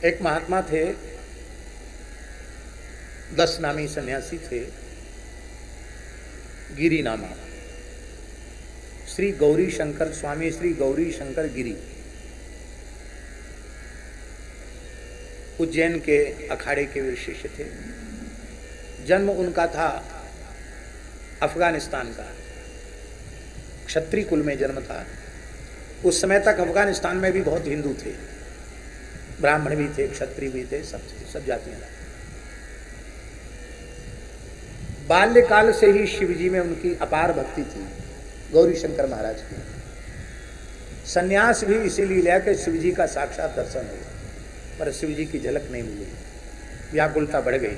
एक महात्मा थे, 10 नामी सन्यासी थे, गिरी नामा, श्री गौरी शंकर स्वामी श्री गौरी शंकर गिरी, उज्जैन के अखाड़े के वे शिष्य थे। जन्म उनका था अफगानिस्तान का, क्षत्रिय कुल में जन्म था। उस समय तक अफगानिस्तान में भी बहुत हिंदू थे, ब्राह्मण भी थे, क्षत्रिय भी थे, सब जातियां। बाल्यकाल से ही शिव जी में उनकी अपार भक्ति थी, गौरी शंकर महाराज की। सन्यास भी इसीलिए लिया कि शिव जी का साक्षात दर्शन हो, पर शिव जी की झलक नहीं मिली, व्याकुलता बढ़ गई।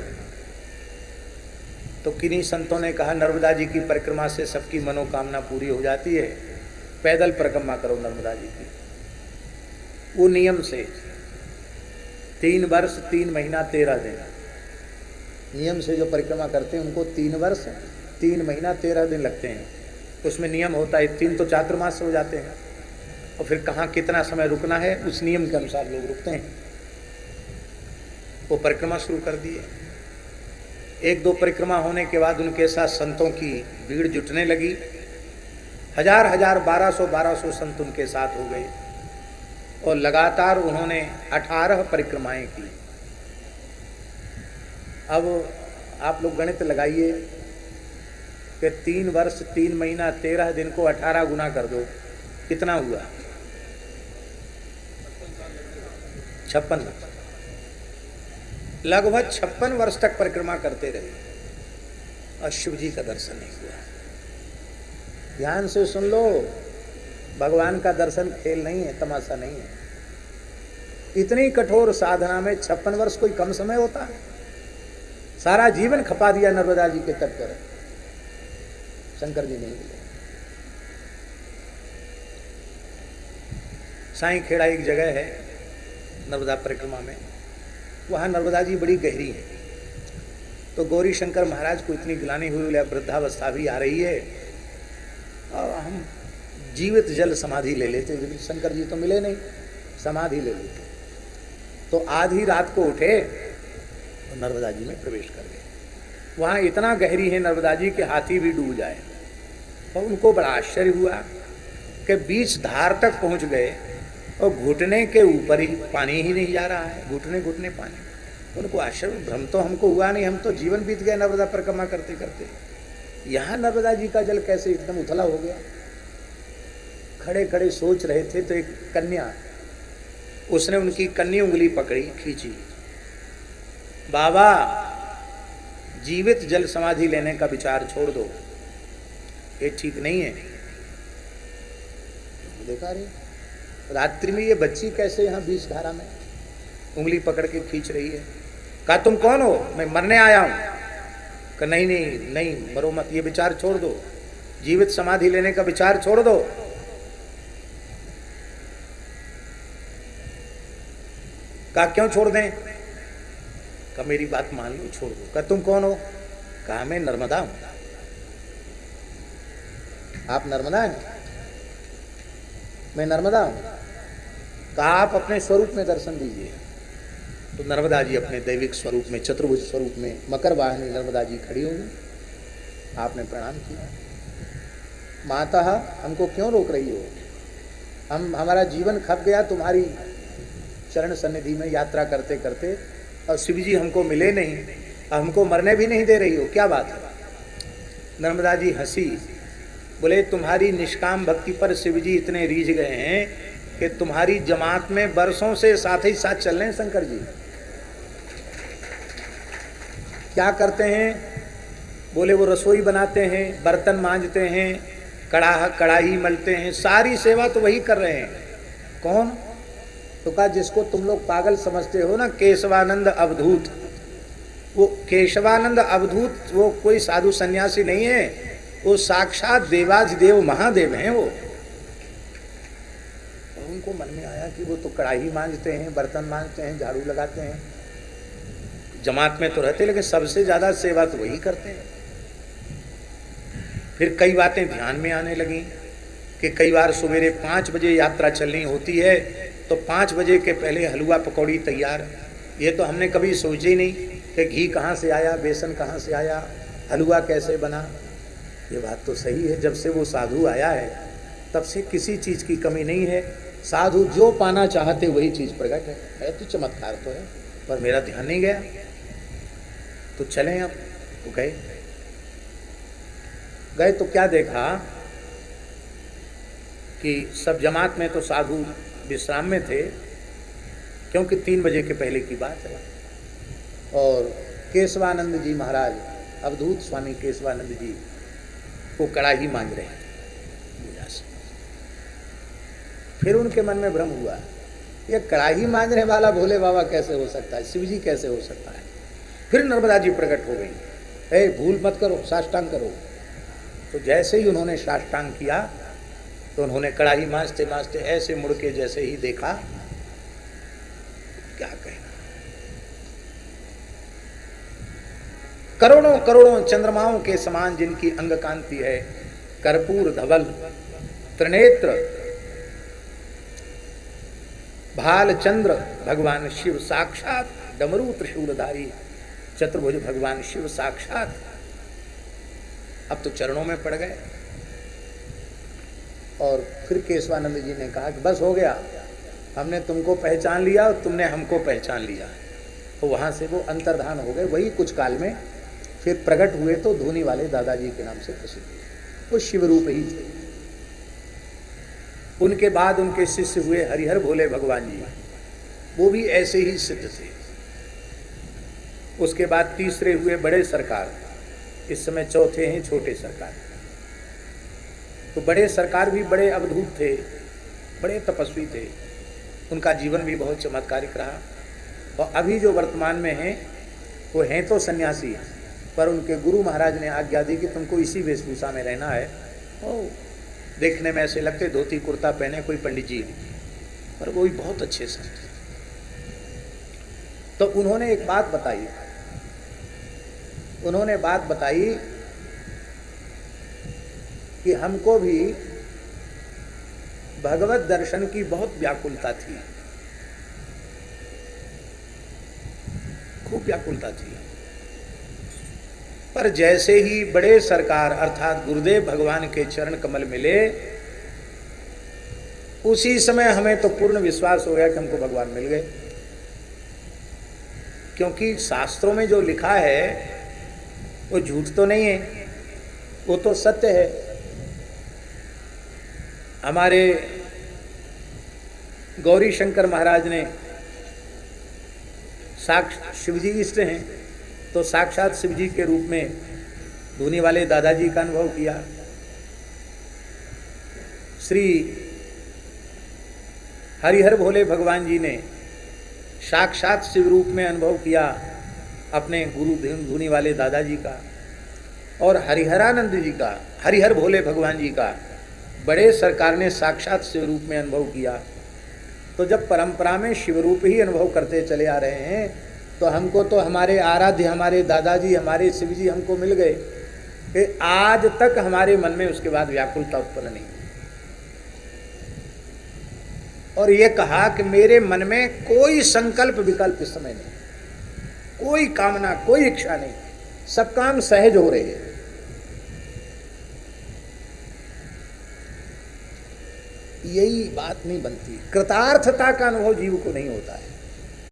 तो किन्हीं संतों ने कहा नर्मदा जी की परिक्रमा से सबकी मनोकामना पूरी हो जाती है, पैदल परिक्रमा करो नर्मदा जी की। वो नियम से 3 वर्ष 3 महीना 13 दिन नियम से जो परिक्रमा करते हैं उनको 3 वर्ष 3 महीना 13 दिन लगते हैं। उसमें नियम होता है, 3 तो चातुर्मास हो जाते हैं, और फिर कहाँ कितना समय रुकना है उस नियम के अनुसार लोग रुकते हैं। वो परिक्रमा शुरू कर दिए। 1-2 परिक्रमा होने के बाद उनके साथ संतों की भीड़ जुटने लगी। हजार 1200 संत उनके साथ हो गए, और लगातार उन्होंने 18 परिक्रमाएं की। अब आप लोग गणित लगाइए कि 3 वर्ष 3 महीना 13 दिन को 18 गुना कर दो, कितना हुआ? 56। लगभग 56 वर्ष तक परिक्रमा करते रहे और शिव जी का दर्शन नहीं हुआ। ध्यान से सुन लो, भगवान का दर्शन खेल नहीं है, तमाशा नहीं है। इतनी कठोर साधना में 56 वर्ष कोई कम समय होता है? सारा जीवन खपा दिया नर्मदा जी के तट पर, शंकर जी नहीं मिले। साईं खेड़ा एक जगह है नर्मदा परिक्रमा में, वहाँ नर्मदा जी बड़ी गहरी है। तो गौरी शंकर महाराज को इतनी गिलानी हुई, वृद्धावस्था भी आ रही है, और हम जीवित जल समाधि ले लेते। शंकर जी तो मिले नहीं, समाधि ले लेते। तो आधी रात को उठे और नर्मदा जी में प्रवेश कर गए। वहाँ इतना गहरी है नर्मदा जी कि हाथी भी डूब जाए। और उनको बड़ा आश्चर्य हुआ कि बीच धार तक पहुँच गए और घुटने के ऊपर ही पानी ही नहीं जा रहा है, घुटने घुटने पानी। उनको आश्चर्य, भ्रम तो हमको हुआ नहीं, हम तो जीवन बीत गया नर्मदा परिक्रमा करते करते, यहाँ नर्मदा जी का जल कैसे एकदम उथला हो गया। खड़े खड़े सोच रहे थे तो एक कन्या, उसने उनकी कन्नी उंगली पकड़ी, खींची। बाबा, जीवित जल समाधि लेने का विचार छोड़ दो, ये ठीक नहीं है। देखा रे, रात्रि में ये बच्ची कैसे यहाँ बीच धारा में उंगली पकड़ के खींच रही है। कहा तुम कौन हो? मैं मरने आया हूं। कहा नहीं नहीं नहीं, मरो मत, ये विचार छोड़ दो, जीवित समाधि लेने का विचार छोड़ दो। कहा क्यों छोड़ दें? कहा मेरी बात मान लो, छोड़ दो। कहा तुम कौन हो? कहा मैं नर्मदा हूं। आप नर्मदा हैं? मैं नर्मदा हूं। कहा आप अपने स्वरूप में दर्शन दीजिए। तो नर्मदा जी अपने दैविक स्वरूप में, चतुर्भुज स्वरूप में, मकर वाहिनी नर्मदा जी खड़ी होंगी। आपने प्रणाम किया। माता, हमको क्यों रोक रही हो? हमारा जीवन खप गया तुम्हारी चरण सन्निधि में यात्रा करते करते, और शिव जी हमको मिले नहीं, हमको मरने भी नहीं दे रही हो, क्या बात है? नर्मदा जी हंसी, बोले तुम्हारी निष्काम भक्ति पर शिव जी इतने रीझ गए हैं कि तुम्हारी जमात में वर्षों से साथ ही साथ चल रहे हैं शंकर जी। क्या करते हैं? बोले वो रसोई बनाते हैं, बर्तन मांजते हैं, कढ़ाई मलते हैं, सारी सेवा तो वही कर रहे हैं। कौन? तो कहा जिसको तुम लोग पागल समझते हो ना, केशवानंद अवधूत। वो केशवानंद अवधूत वो कोई साधु सन्यासी नहीं है, वो साक्षात देवाधिदेव महादेव हैं वो। और उनको मन में आया कि वो तो कढ़ाई मांजते हैं, बर्तन मांजते हैं, झाड़ू लगाते हैं, जमात में तो रहते, लेकिन सबसे ज्यादा सेवा तो वही करते हैं। फिर कई बातें ध्यान में आने लगी कि कई बार सवेरे 5 बजे यात्रा चलनी होती है तो तो 5 बजे के पहले हलवा पकौड़ी तैयार। ये तो हमने कभी सोचे ही नहीं कि घी कहाँ से आया, बेसन कहाँ से आया, हलवा कैसे बना। ये बात तो सही है, जब से वो साधु आया है तब से किसी चीज़ की कमी नहीं है। साधु जो पाना चाहते वही चीज़ प्रकट है तो चमत्कार तो है, पर मेरा ध्यान नहीं गया। तो चलें अब, तो गए तो क्या देखा कि सब जमात में तो साधु विश्राम में थे, क्योंकि 3 बजे के पहले की बात है। और केशवानंद जी महाराज, अवधूत स्वामी केशवानंद जी वो कड़ाही मांज रहे हैं। फिर उनके मन में भ्रम हुआ, ये कड़ाही मांजने वाला भोले बाबा कैसे हो सकता है, शिव जी कैसे हो सकता है। फिर नर्मदा जी प्रकट हो गई, ए भूल मत करो, साष्टांग करो। तो जैसे ही उन्होंने साष्टांग किया तो उन्होंने कड़ाही मांजते मांजते ऐसे मुड़ के जैसे ही देखा, क्या कहना, करोड़ों करोड़ों चंद्रमाओं के समान जिनकी अंग कांति है, कर्पूर धवल त्रिनेत्र भालचंद्र भगवान शिव साक्षात, डमरू त्रिशूलधारी चतुर्भुज भगवान शिव साक्षात अब तो चरणों में पड़ गए। और फिर केशवानंद जी ने कहा कि बस हो गया, हमने तुमको पहचान लिया और तुमने हमको पहचान लिया। तो वहाँ से वो अंतर्धान हो गए। वही कुछ काल में फिर प्रकट हुए तो धूनी वाले दादाजी के नाम से प्रसिद्ध हुए, वो शिवरूप ही थे। उनके बाद उनके शिष्य हुए हरिहर भोले भगवान जी, वो भी ऐसे ही सिद्ध थे। उसके बाद तीसरे हुए बड़े सरकार, इस समय चौथे हैं छोटे सरकार। तो बड़े सरकार भी बड़े अवधूत थे, बड़े तपस्वी थे, उनका जीवन भी बहुत चमत्कारिक रहा। और अभी जो वर्तमान में हैं वो हैं तो सन्यासी, पर उनके गुरु महाराज ने आज्ञा दी कि तुमको इसी वेशभूषा में रहना है। ओ देखने में ऐसे लगते धोती कुर्ता पहने कोई पंडित जी, पर वो भी बहुत अच्छे संत। तो उन्होंने एक बात बताई, उन्होंने बात बताई कि हमको भी भगवत दर्शन की बहुत व्याकुलता थी, खूब व्याकुलता थी। पर जैसे ही बड़े सरकार अर्थात गुरुदेव भगवान के चरण कमल मिले, उसी समय हमें तो पूर्ण विश्वास हो गया कि हमको भगवान मिल गए। क्योंकि शास्त्रों में जो लिखा है वो झूठ तो नहीं है, वो तो सत्य है। हमारे गौरी शंकर महाराज ने शिवजी इष्ट हैं, तो साक्षात शिवजी के रूप में धूनी वाले दादाजी का अनुभव किया। श्री हरिहर भोले भगवान जी ने साक्षात शिव रूप में अनुभव किया अपने गुरु धूनी वाले दादाजी का। और हरिहरानंद जी का, हरिहर भोले भगवान जी का बड़े सरकार ने साक्षात शिव रूप में अनुभव किया। तो जब परंपरा में शिव रूप ही अनुभव करते चले आ रहे हैं, तो हमको तो हमारे आराध्य, हमारे दादाजी, हमारे शिवजी हमको मिल गए कि आज तक हमारे मन में उसके बाद व्याकुलता उत्पन्न नहीं। और ये कहा कि मेरे मन में कोई संकल्प विकल्प इस समय नहीं, कोई कामना, कोई इच्छा नहीं, सब काम सहज हो रहे हैं। यही बात नहीं बनती, कृतार्थता का अनुभव जीव को नहीं होता है।